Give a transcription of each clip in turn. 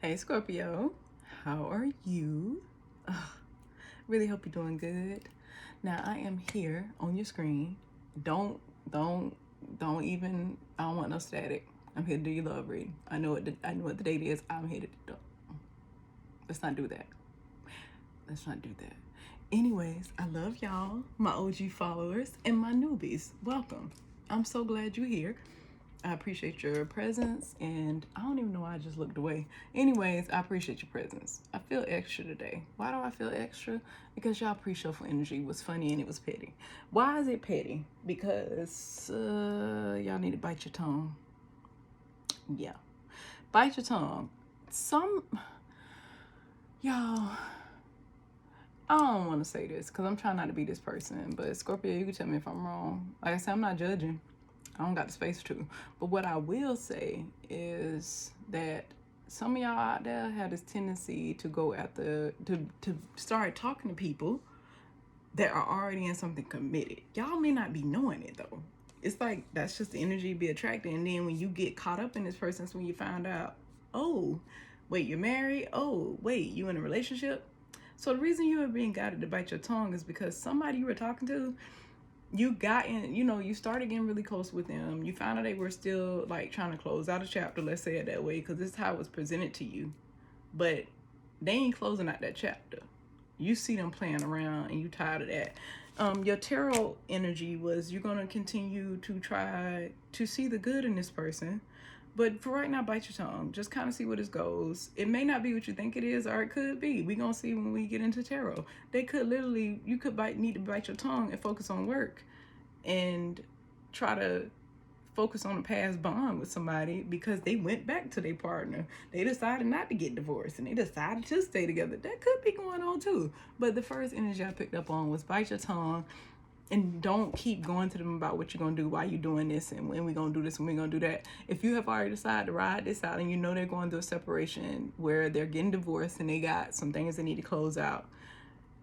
Hey Scorpio, how are you? Really hope you're doing good. Now I am here on your screen. Don't don't don't even. I don't want no static. I'm here to do your love reading. I know what the date is. I'm here to do. Let's not do that. Let's not do that. Anyways, I love y'all, my OG followers and my newbies. Welcome. I'm so glad you're here. I appreciate your presence, and I don't even know why I just looked away. Anyways, I appreciate your presence. I feel extra today. Why do I feel extra? Because y'all pre-shuffle energy was funny and it was petty. Why is it petty? Because y'all need to bite your tongue. Yeah, bite your tongue. Y'all, I don't want to say this because I'm trying not to be this person, but Scorpio, you can tell me if I'm wrong. Like I said, I'm not judging. I don't got the space to. But what I will say is that some of y'all out there have this tendency to go after, to start talking to people that are already in something committed. Y'all may not be knowing it though. It's like that's just the energy be attracted. And then when you get caught up in this person, that's when you find out, oh, wait, you're married? Oh, wait, you in a relationship? So the reason you are being guided to bite your tongue is because somebody you were talking to, you got in, you started getting really close with them. You found out they were still like trying to close out a chapter, let's say it that way, because this is how it was presented to you. But they ain't closing out that chapter. You see them playing around and you tired of that. Your tarot energy was you're going to continue to try to see the good in this person. But for right now, bite your tongue. Just kind of see where this goes. It may not be what you think it is, or it could be. We're going to see when we get into tarot. They could literally, you could need to bite your tongue and focus on work and try to focus on a past bond with somebody because they went back to their partner. They decided not to get divorced and they decided to stay together. That could be going on too. But the first energy I picked up on was bite your tongue. And don't keep going to them about what you're going to do, why you're doing this, and when we're going to do this, and we're going to do that. If you have already decided to ride this out and you know they're going through a separation where they're getting divorced and they got some things they need to close out,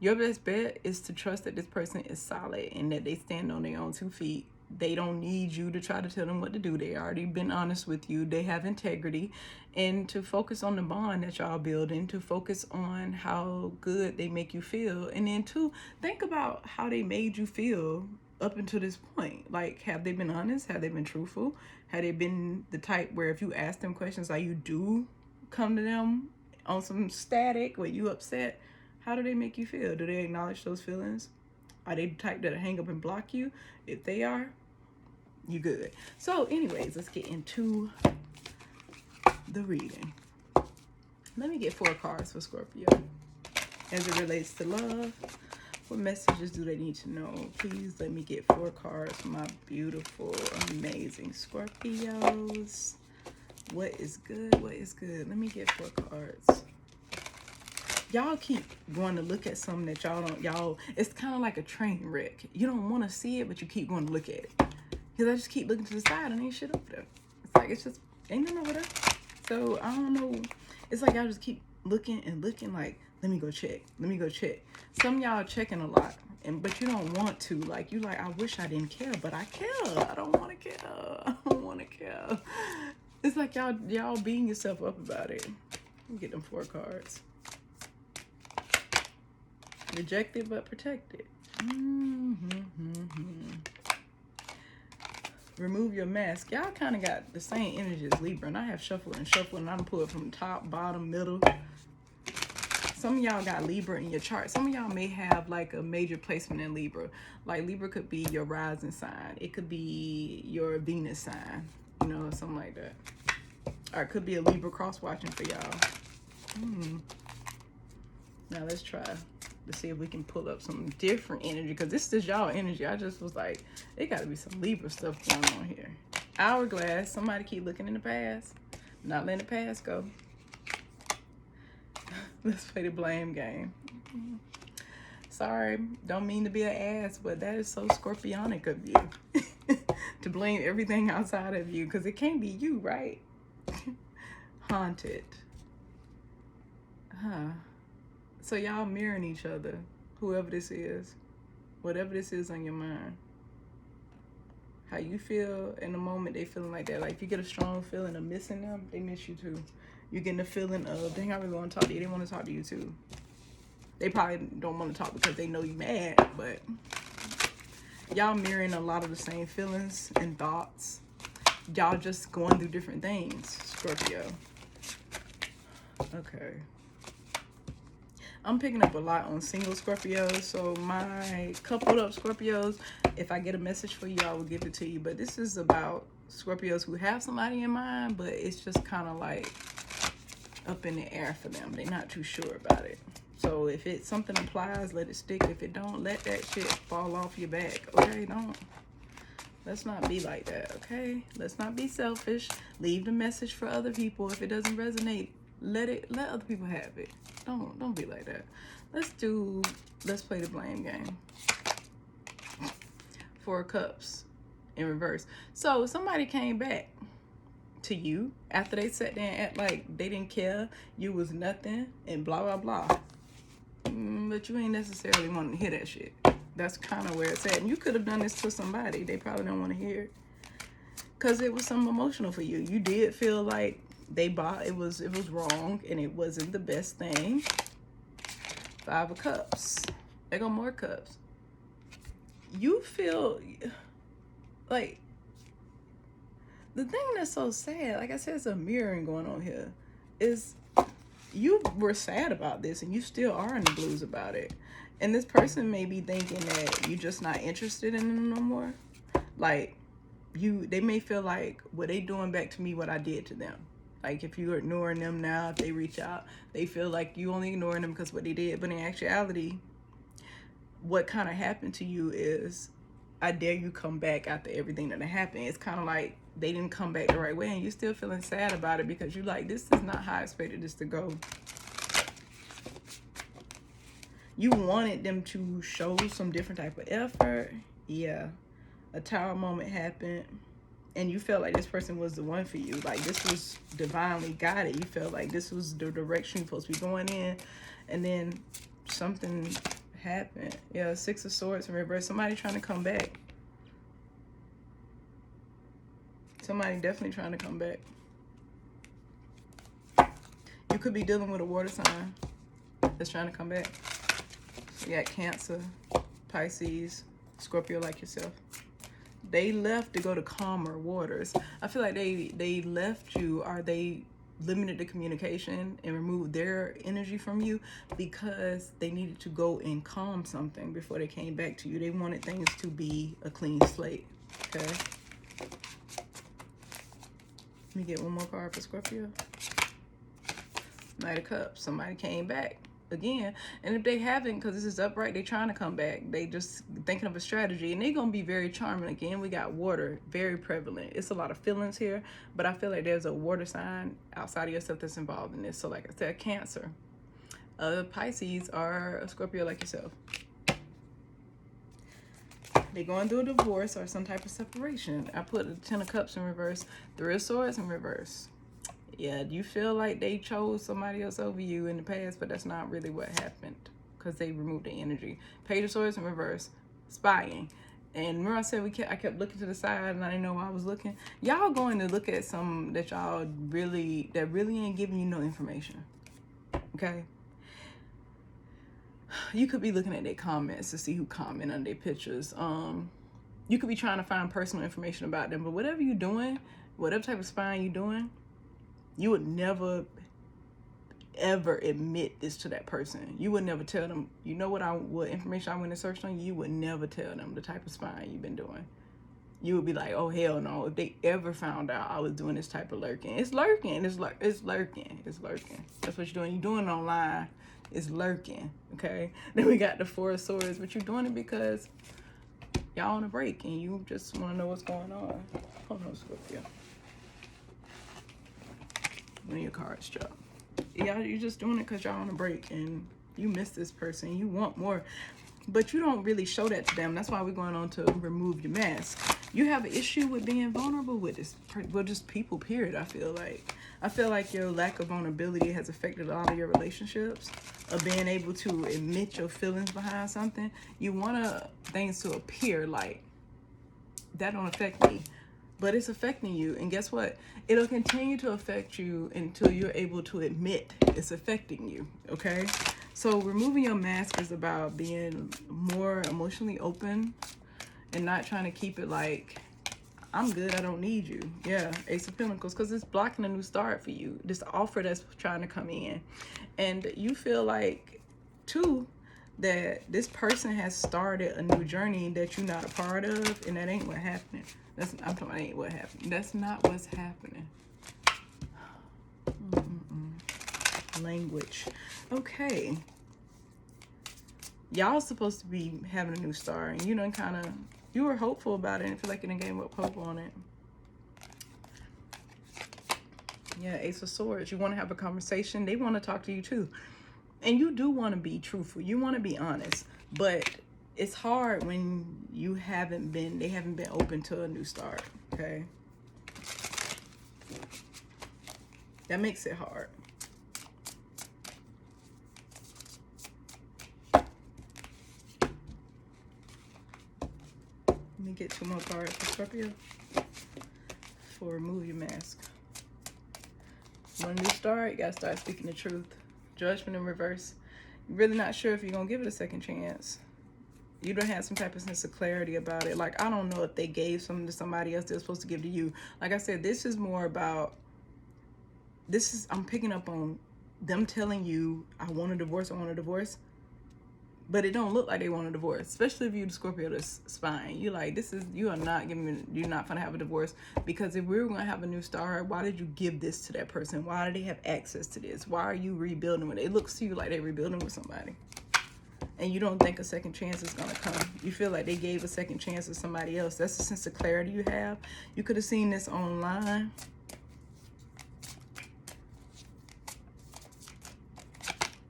your best bet is to trust that this person is solid and that they stand on their own 2 feet. They don't need you to try to tell them what to do. They already been honest with you. They have integrity. And to focus on the bond that y'all building, to focus on how good they make you feel. And then two, think about how they made you feel up until this point. Like, have they been honest? Have they been truthful? Have they been the type where if you ask them questions, like you do come to them on some static where you upset, how do they make you feel? Do they acknowledge those feelings? Are they the type that hang up and block you? If they are, you good. So anyways, let's get into the reading. Let me get 4 cards for Scorpio. As it relates to love, what messages do they need to know? Please let me get 4 cards for my beautiful, amazing Scorpios. What is good? What is good? Let me get 4 cards. Y'all keep going to look at something that it's kind of like a train wreck. You don't want to see it, but you keep going to look at it. Because I just keep looking to the side and ain't shit up there. It's like, it's just, ain't nothing over there. So, I don't know. It's like y'all just keep looking and looking like, let me go check. Let me go check. Some of y'all checking a lot, but you don't want to. Like, you like, I wish I didn't care, but I care. I don't want to care. I don't want to care. It's like y'all beating yourself up about it. Let me get them 4 cards. Rejected but protected. Remove your mask. Y'all kind of got the same energy as Libra, and I have shuffled and I'm pulling from top, bottom, middle. Some of y'all got Libra in your chart. Some of y'all may have like a major placement in Libra. Like Libra could be your rising sign. It could be your Venus sign, something like that. Or it could be a Libra cross watching for y'all. Now let's try to see if we can pull up some different energy, because this is y'all energy. I just was like, it got to be some Libra stuff going on here. Hourglass. Somebody keep looking in the past, not letting the past go. Let's play the blame game. Sorry, don't mean to be an ass, but that is so scorpionic of you to blame everything outside of you, because it can't be you, right? Haunted. So y'all mirroring each other, whoever this is, whatever this is on your mind. How you feel in the moment, they feeling like that. Like if you get a strong feeling of missing them, they miss you too. You're getting the feeling of, dang, I really want to talk to you. They want to talk to you too. They probably don't want to talk because they know you mad, but y'all mirroring a lot of the same feelings and thoughts. Y'all just going through different things, Scorpio. Okay. I'm picking up a lot on single Scorpios, so my coupled up Scorpios, if I get a message for you, I will give it to you. But this is about Scorpios who have somebody in mind, but it's just kind of like up in the air for them. They're not too sure about it. So if it something applies, let it stick. If it don't, let that shit fall off your back. Okay, don't. Let's not be like that, okay? Let's not be selfish. Leave the message for other people. If it doesn't resonate, let other people have it. Don't be like that. Let's play the blame game. 4 of Cups in reverse. So somebody came back to you after they sat there and act like they didn't care, you was nothing, and blah blah blah. But you ain't necessarily wanting to hear that shit. That's kind of where it's at. And you could have done this to somebody. They probably don't want to hear it because it was something emotional for you. You did feel like it was wrong and it wasn't the best thing. 5 of Cups. There go more cups. You feel like the thing that's so sad, like I said, it's a mirroring going on here, is you were sad about this and you still are in the blues about it. And this person may be thinking that you're just not interested in them no more. Like, they may feel like, well, they doing back to me what I did to them. Like, if you're ignoring them now, if they reach out, they feel like you only ignoring them because what they did. But in actuality, what kind of happened to you is, I dare you come back after everything that happened. It's kind of like they didn't come back the right way and you're still feeling sad about it because you're like, this is not how I expected this to go. You wanted them to show some different type of effort. Yeah. A tower moment happened. And you felt like this person was the one for you. Like, this was divinely guided. You felt like this was the direction you're supposed to be going in. And then something happened. Yeah, 6 of Swords in reverse. Somebody trying to come back. Somebody definitely trying to come back. You could be dealing with a water sign that's trying to come back. You got Cancer, Pisces, Scorpio like yourself. They left to go to calmer waters. I feel like they left you, or they limited the communication and removed their energy from you because they needed to go and calm something before they came back to you. They wanted things to be a clean slate. Okay. Let me get one more card for Scorpio. Knight of Cups. Somebody came back again, and if they haven't, because this is upright, they trying to come back. They just thinking of a strategy, and they're gonna be very charming. Again, we got water, very prevalent. It's a lot of feelings here, but I feel like there's a water sign outside of yourself that's involved in this. So like I said, Cancer, Pisces, or a Scorpio like yourself. They're going through a divorce or some type of separation. I put the 10 of Cups in reverse, 3 of Swords in reverse. Yeah, you feel like they chose somebody else over you in the past, but that's not really what happened because they removed the energy. Page of Swords in reverse, spying. And remember I said I kept looking to the side and I didn't know where I was looking. Y'all going to look at some that y'all really ain't giving you no information. Okay? You could be looking at their comments to see who comment on their pictures. You could be trying to find personal information about them, but whatever you're doing, whatever type of spying you're doing, you would never, ever admit this to that person. You would never tell them, you know what information I went and searched on, you would never tell them the type of spying you've been doing. You would be like, oh, hell no. If they ever found out I was doing this type of lurking. It's lurking. It's lurking. It's lurking. That's what you're doing. You're doing it online. It's lurking, okay? Then we got the 4 of Swords, but you're doing it because y'all on a break and you just want to know what's going on. Hold on, Scorpio. One of your cards drop. Yeah, you're just doing it because y'all on a break and you miss this person. You want more, but you don't really show that to them. That's why we're going on to remove your mask. You have an issue with being vulnerable with this, well, just people, period. I feel like your lack of vulnerability has affected a lot of your relationships, of being able to admit your feelings behind something. You want things to appear like that don't affect me. but it's affecting you. And guess what? It'll continue to affect you until you're able to admit it's affecting you, okay? So removing your mask is about being more emotionally open and not trying to keep it like, I'm good, I don't need you. Yeah, Ace of Pentacles, because it's blocking a new start for you. This offer that's trying to come in. And you feel like, too, that this person has started a new journey that you're not a part of, and that ain't what happening. I'm talking about ain't what happened. That's not what's happening. Language. Okay. Y'all supposed to be having a new start, and you done kind of, you were hopeful about it and feel like you done gave up hope on it. Yeah, Ace of Swords. You want to have a conversation. They want to talk to you too. And you do want to be truthful. You want to be honest. But it's hard when you they haven't been open to a new start. Okay? That makes it hard. Let me get 2 more cards for Scorpio. For remove your mask. Want a new start? You gotta start speaking the truth. Judgment in reverse. You're really not sure if you're gonna give it a second chance. You don't have some type of sense of clarity about it. Like, I don't know if they gave something to somebody else they're supposed to give to you. Like I said, this is more about, I'm picking up on them telling you, I want a divorce, but it don't look like they want a divorce, especially if you the Scorpio that's spying. You like, you're not gonna have a divorce, because if we were gonna have a new start, why did you give this to that person? Why do they have access to this? Why are you rebuilding with it? It looks to you like they're rebuilding with somebody, and you don't think a second chance is gonna come. You feel like they gave a second chance to somebody else. That's the sense of clarity you have. You could have seen this online.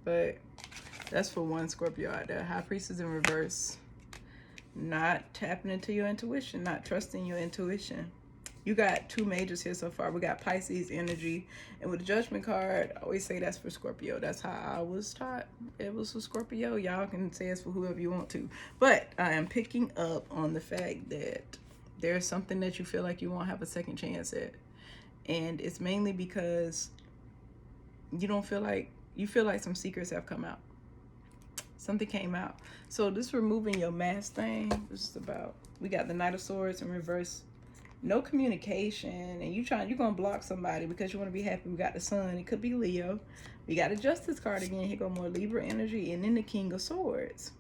But that's for one Scorpio out there. High Priestess in reverse. Not tapping into your intuition. Not trusting your intuition. You got 2 majors here so far. We got Pisces energy. And with the Judgment card, I always say that's for Scorpio. That's how I was taught. It was for Scorpio. Y'all can say it's for whoever you want to. But I am picking up on the fact that there's something that you feel like you won't have a second chance at. And it's mainly because you feel like some secrets have come out. Something came out. So this removing your mask thing, this is about, we got the Knight of Swords in reverse. No communication, and you're gonna block somebody because you want to be happy. We got the Sun. It could be Leo. We got a Justice card again. Here go more Libra energy, and then the King of Swords.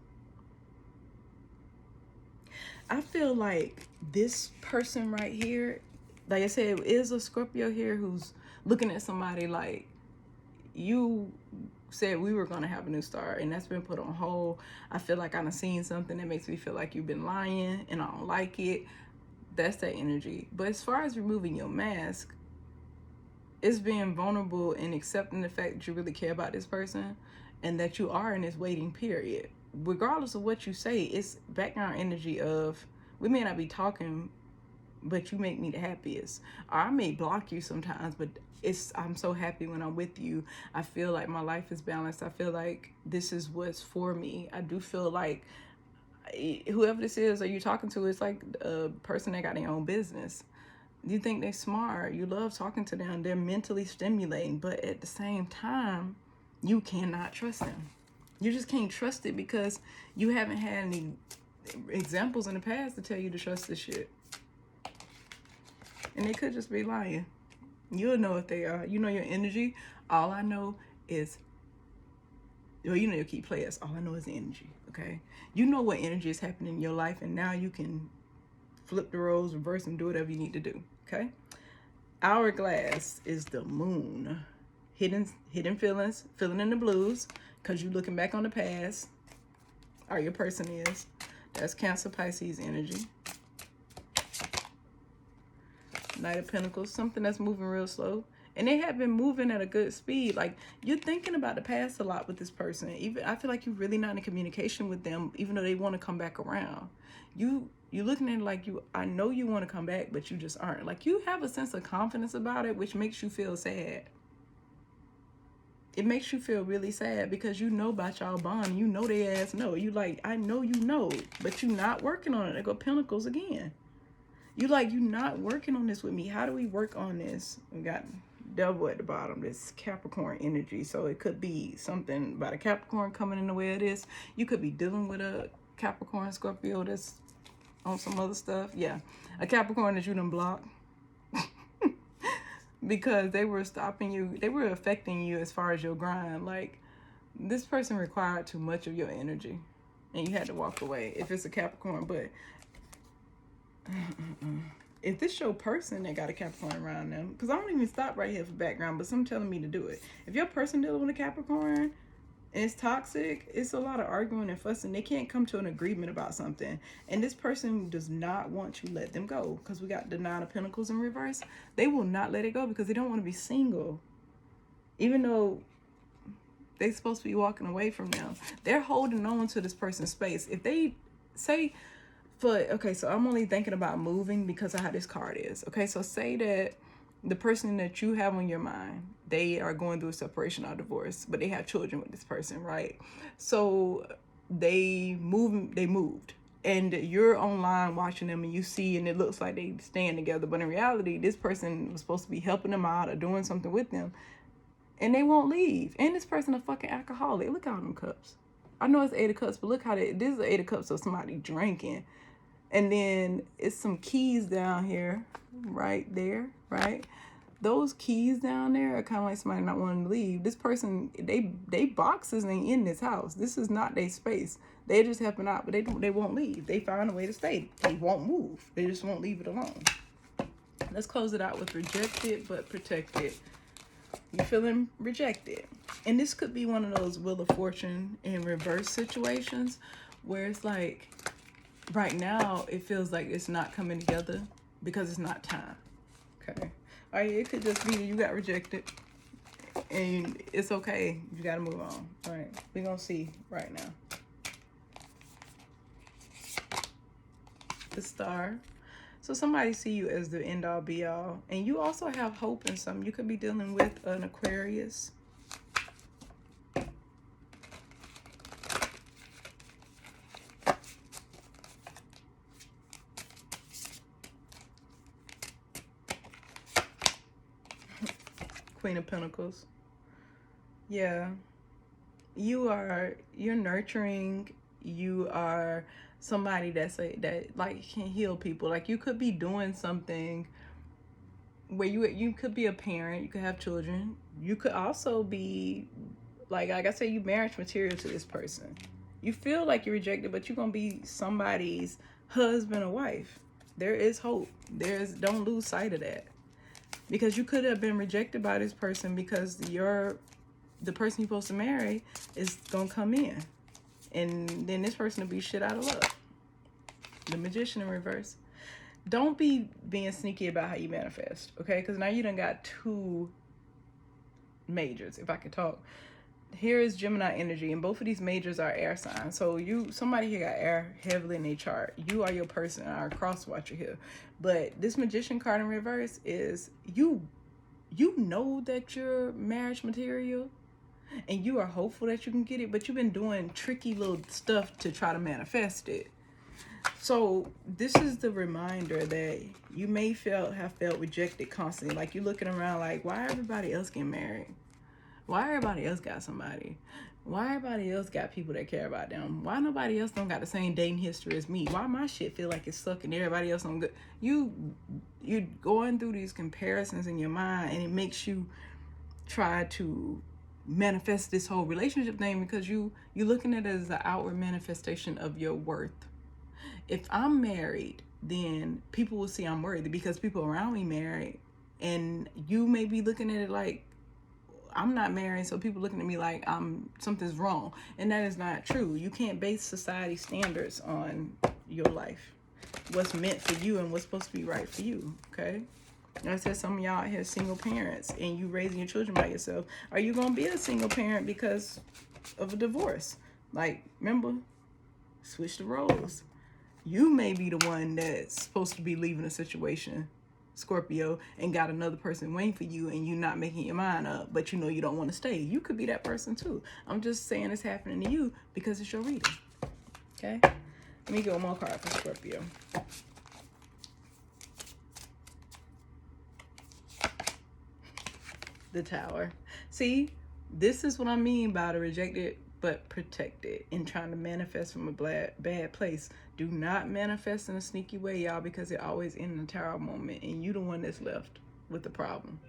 I feel like this person right here, like I said, is a Scorpio here who's looking at somebody like, you said we were going to have a new start, and that's been put on hold. I feel like I've seen something that makes me feel like you've been lying, and I don't like it. That's that energy. But as far as removing your mask, it's being vulnerable and accepting the fact that you really care about this person, and that you are in this waiting period. Regardless of what you say, it's background energy of, we may not be talking, but you make me the happiest. Or I may block you sometimes, but I'm so happy when I'm with you. I feel like my life is balanced. I feel like this is what's for me. I do feel like whoever this is, or you talking to, it's like a person that got their own business. You think they're smart. You love talking to them. They're mentally stimulating, but at the same time, you cannot trust them. You just can't trust it because you haven't had any examples in the past to tell you to trust this shit. And they could just be lying. You'll know if they are. You know your energy. All I know is, well, you know your key players. All I know is the energy, okay? You know what energy is happening in your life, and now you can flip the roles, reverse them, do whatever you need to do, okay? Hourglass is the moon. Hidden feelings, feeling in the blues, because you're looking back on the past, or your person is. That's Cancer, Pisces energy. Knight of Pentacles, something that's moving real slow. And they have been moving at a good speed. Like, you're thinking about the past a lot with this person. Even I feel like you're really not in communication with them, even though they want to come back around. You're looking at it like, I know you want to come back, but you just aren't. Like, you have a sense of confidence about it, which makes you feel sad. It makes you feel really sad because you know about y'all bond. You know they ass know. You like, I know you know, but you're not working on it. They go Pentacles again. You not working on this with me. How do we work on this? We got Devil at the bottom, this Capricorn energy. So it could be something about a Capricorn coming in the way of this. You could be dealing with a Capricorn, Scorpio that's on some other stuff. Yeah, a Capricorn that you done blocked because they were stopping you. They were affecting you as far as your grind. Like, this person required too much of your energy and you had to walk away if it's a Capricorn. But if this your person that got a Capricorn around them, because I don't even stop right here for background, but some telling me to do it. If your person dealing with a Capricorn and it's toxic, it's a lot of arguing and fussing. They can't come to an agreement about something. And this person does not want you to let them go, because we got the Nine of Pentacles in reverse. They will not let it go because they don't want to be single. Even though they're supposed to be walking away from them, they're holding on to this person's space. If they say, okay, so I'm only thinking about moving because of how this card is. Okay, so say that the person that you have on your mind, they are going through a separation or divorce, but they have children with this person, right? So they moved, and you're online watching them, and you see, and it looks like they staying together, but in reality, this person was supposed to be helping them out or doing something with them, and they won't leave. And this person a fucking alcoholic. Look at all them cups. I know it's 8 of Cups, but look how this is 8 of Cups of somebody drinking. And then it's some keys down here, right there, right? Those keys down there are kind of like somebody not wanting to leave. This person, they boxes ain't in this house. This is not their space. They just helping out, but they won't leave. They find a way to stay. They won't move. They just won't leave it alone. Let's close it out with rejected but protected. You feeling rejected. And this could be one of those Wheel of Fortune in reverse situations where it's like, right now, it feels like it's not coming together because it's not time. Okay. All right, it could just be that you got rejected and it's okay. You got to move on. All right. We're going to see right now. The Star. So somebody see you as the end all be all. And you also have hope in something. You could be dealing with an Aquarius. Queen of Pentacles. Yeah. You're nurturing. You are somebody that like can heal people. Like, you could be doing something where you could be a parent, you could have children. You could also be like I said, you marriage material to this person. You feel like you're rejected, but you're gonna be somebody's husband or wife. There is hope. Don't lose sight of that. Because you could have been rejected by this person because the person you're supposed to marry is going to come in. And then this person will be shit out of luck. The Magician in reverse. Don't be being sneaky about how you manifest, okay? Because now you done got 2 majors, if I could talk. Here is Gemini energy, and both of these majors are air signs. So somebody here got air heavily in their chart. You are your person, our cross watcher here. But this Magician card in reverse is you know that you're marriage material and you are hopeful that you can get it, but you've been doing tricky little stuff to try to manifest it. So this is the reminder that you may have felt rejected constantly. Like, you're looking around like, why everybody else getting married? Why everybody else got somebody? Why everybody else got people that care about them? Why nobody else don't got the same dating history as me? Why my shit feel like it's sucking, everybody else don't good? You're going through these comparisons in your mind, and it makes you try to manifest this whole relationship thing because you're looking at it as the outward manifestation of your worth. If I'm married, then people will see I'm worthy because people around me married, and you may be looking at it like, I'm not married, so people looking at me like something's wrong. And that is not true. You can't base society standards on your life. What's meant for you and what's supposed to be right for you, okay? Like I said, some of y'all out here single parents and you raising your children by yourself. Are you going to be a single parent because of a divorce? Like, remember, switch the roles. You may be the one that's supposed to be leaving a situation, Scorpio, and got another person waiting for you, and you not making your mind up, but you know you don't want to stay. You could be that person too. I'm just saying it's happening to you because it's your reading. Okay? Let me get one more card for Scorpio. The Tower. See, this is what I mean by the rejected but protected and trying to manifest from a bad place. Do not manifest in a sneaky way, y'all, because it always ends in a tower moment and you the one that's left with the problem.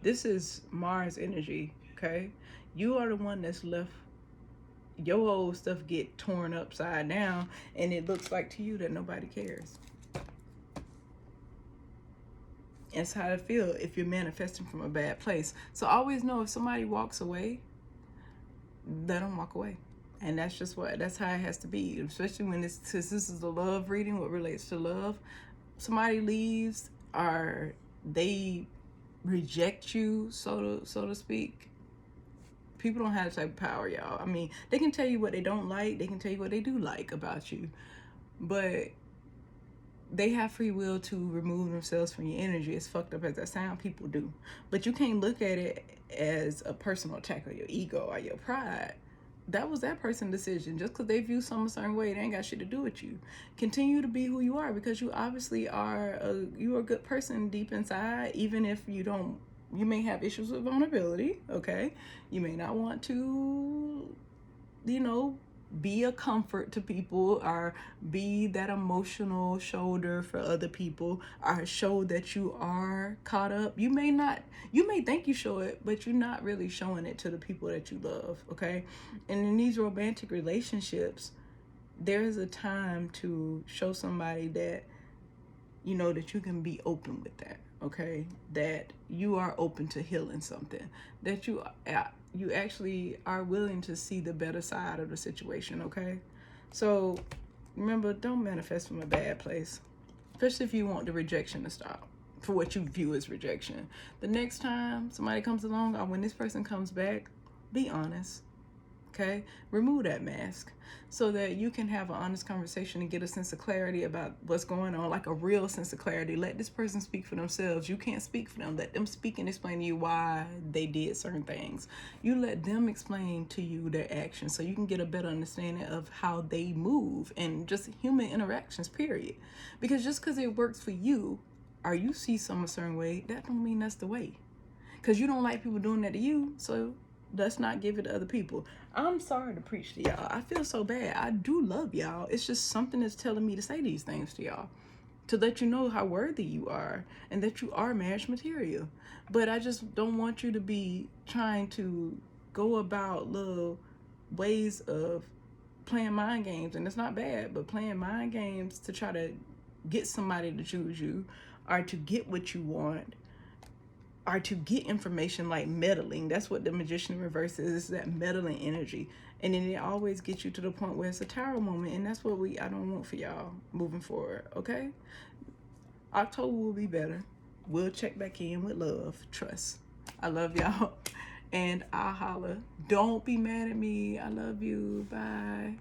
This is Mars energy, okay? You are the one that's left. Your old stuff get torn upside down and it looks like to you that nobody cares. It's how it feel if you're manifesting from a bad place. So always know if somebody walks away, let them walk away. And that's just that's how it has to be. Especially when since this is a love reading, what relates to love. Somebody leaves or they reject you, so to speak. People don't have that type of power, y'all. I mean, they can tell you what they don't like. They can tell you what they do like about you. But they have free will to remove themselves from your energy. As fucked up as that sound, people do. But you can't look at it as a personal attack on your ego or your pride. That was that person's decision. Just because they view something a certain way, it ain't got shit to do with you. Continue to be who you are, because you obviously are you're a good person deep inside, even if you don't. You may have issues with vulnerability, okay? You may not want to, be a comfort to people or be that emotional shoulder for other people or show that you are caught up. You may think you show it, but you're not really showing it to the people that you love, okay? And in these romantic relationships, there's a time to show somebody that, that you can be open with that, okay? That you are open to healing something, that you actually are willing to see the better side of the situation, okay? So remember, don't manifest from a bad place, especially if you want the rejection to stop, for what you view as rejection. The next time somebody comes along or when this person comes back, be honest, okay? Remove that mask so that you can have an honest conversation and get a sense of clarity about what's going on, like a real sense of clarity. Let this person speak for themselves. You can't speak for them. Let them speak and explain to you why they did certain things. You let them explain to you their actions so you can get a better understanding of how they move and just human interactions, period. Because just because it works for you or you see some a certain way, that don't mean that's the way. Because you don't like people doing that to you, so let's not give it to other people. I'm sorry to preach to y'all. I feel so bad. I do love y'all. It's just something that's telling me to say these things to y'all, to let you know how worthy you are and that you are marriage material. But I just don't want you to be trying to go about little ways of playing mind games. And it's not bad, but playing mind games to try to get somebody to choose you or to get what you want, or to get information, like meddling. That's what the Magician in reverse is that meddling energy. And then it always gets you to the point where it's a tower moment. And that's what I don't want for y'all moving forward, okay? October will be better. We'll check back in with love. Trust. I love y'all. And I'll holler. Don't be mad at me. I love you. Bye.